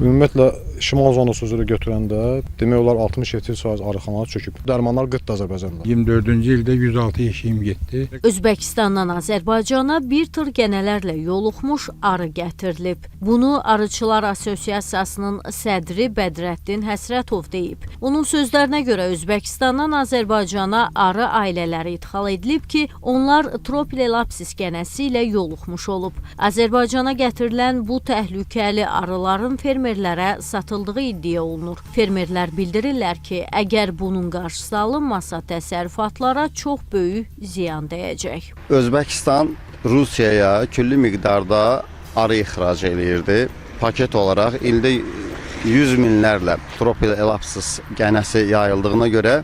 Ümumiyyətlə şimal zonası üzrə götürəndə demək olar 67% arıxanalar çöküb. Dərmanlar qıtdı Azərbaycanda. 24-cü ildə 106 eşiyim getdi. Özbəkistandan Azərbaycana bir tır gənələrlə yoluxmuş arı gətirilib. Bunu Arıçılar Assosiasiyasının sədri Bədrəddin Həsrətov deyib. Onun sözlərinə görə Özbəkistandan Azərbaycana arı ailələri idxal edilib ki, onlar Tropilelapsis gənəsi ilə yoluxmuş olub. Azərbaycana gətirilən bu təhlükəli arıların fermerlərə satıldığı iddia olunur. Fermerlər bildirirlər ki, əgər bunun qarşısı alınmasa təsərrüfatlara çox böyük ziyan dəyəcək. Özbəkistan Rusiyaya külli miqdarda arı ixrac eləyirdi. Paket olaraq ildə 100 minlərlə Tropilelapsis gənəsi yayıldığına görə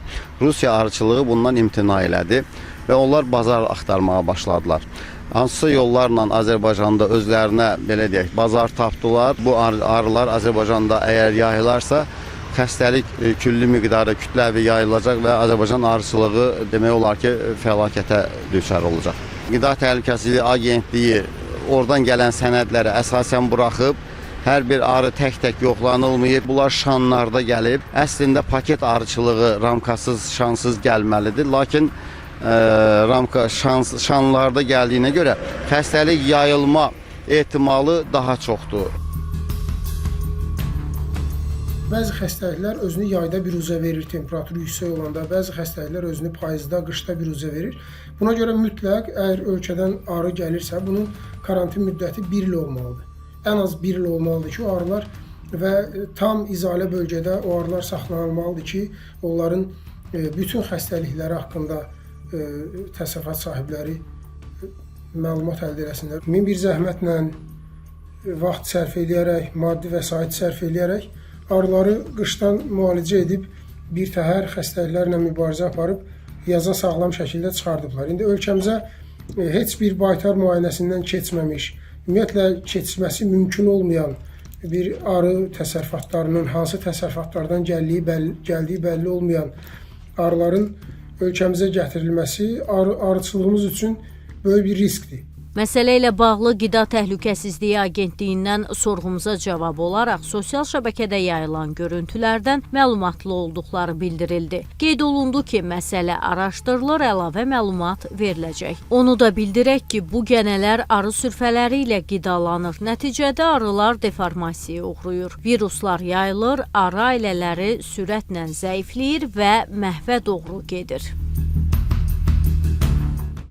Rusiya arıçılığı bundan imtina elədi və onlar bazar axtarmağa başladılar. Hansısa yollarla Azərbaycanda özlərinə belə deyək, bazar tapdılar. Bu arılar Azərbaycanda əgər yayılarsa, xəstəlik külli miqdarda kütləvi yayılacaq və Azərbaycan arıçılığı demək olar ki, fəlakətə düçar olacaq. Qida Təhlükəsizliyi Agentliyi oradan gələn sənədləri əsasən buraxıb, hər bir arı tək-tək yoxlanılmayıb. Bunlar şanlarda gəlib. Əslində paket arıçılığı ramkasız, şansız gəlməlidir. Lakin şanlarda gəldiyinə görə xəstəlik yayılma ehtimalı daha çoxdur. Bəzi xəstəliklər özünü yayda biruzə verir, temperaturu yüksək olanda, bəzi xəstəliklər özünü payızda, qışda biruzə verir. Buna görə mütləq əgər ölkədən arı gəlirsə, bunun karantin müddəti 1 il olmalıdır. Ən az 1 il olmalıdır ki, o arılar və tam izolə bölgədə o arılar saxlanılmalıdır ki, onların bütün xəstəlikləri haqqında təsərrüfat sahibləri məlumat əldə etsinlər. Min bir zəhmətlə vaxt sərf edərək, maddi vəsait sərf edərək arıları qışdan müalicə edib bir təhər xəstəliklərlə mübarizə aparıb yaza sağlam şəkildə çıxardıblar. İndi ölkəmizə heç bir baytar müayinəsindən keçməmiş, ümumiyyətlə keçməsi mümkün olmayan bir arı təsərrüfatlarının hansı təsərrüfatlardan gəldiyi bəlli olmayan arıların ölkəmizə gətirilməsi arıçılığımız üçün böyük bir riskdir. Məsələ ilə bağlı Qida Təhlükəsizliyi Agentliyindən sorğumuza cavab olaraq sosial şəbəkədə yayılan görüntülərdən məlumatlı olduqları bildirildi. Qeyd olundu ki, məsələ araşdırılır, əlavə məlumat veriləcək. Onu da bildirək ki, bu gənələr arı sürfələri ilə qidalanır. Nəticədə arılar deformasiyaya uğrayır. Viruslar yayılır, arı ailələri sürətlə zəifləyir və məhvə doğru gedir.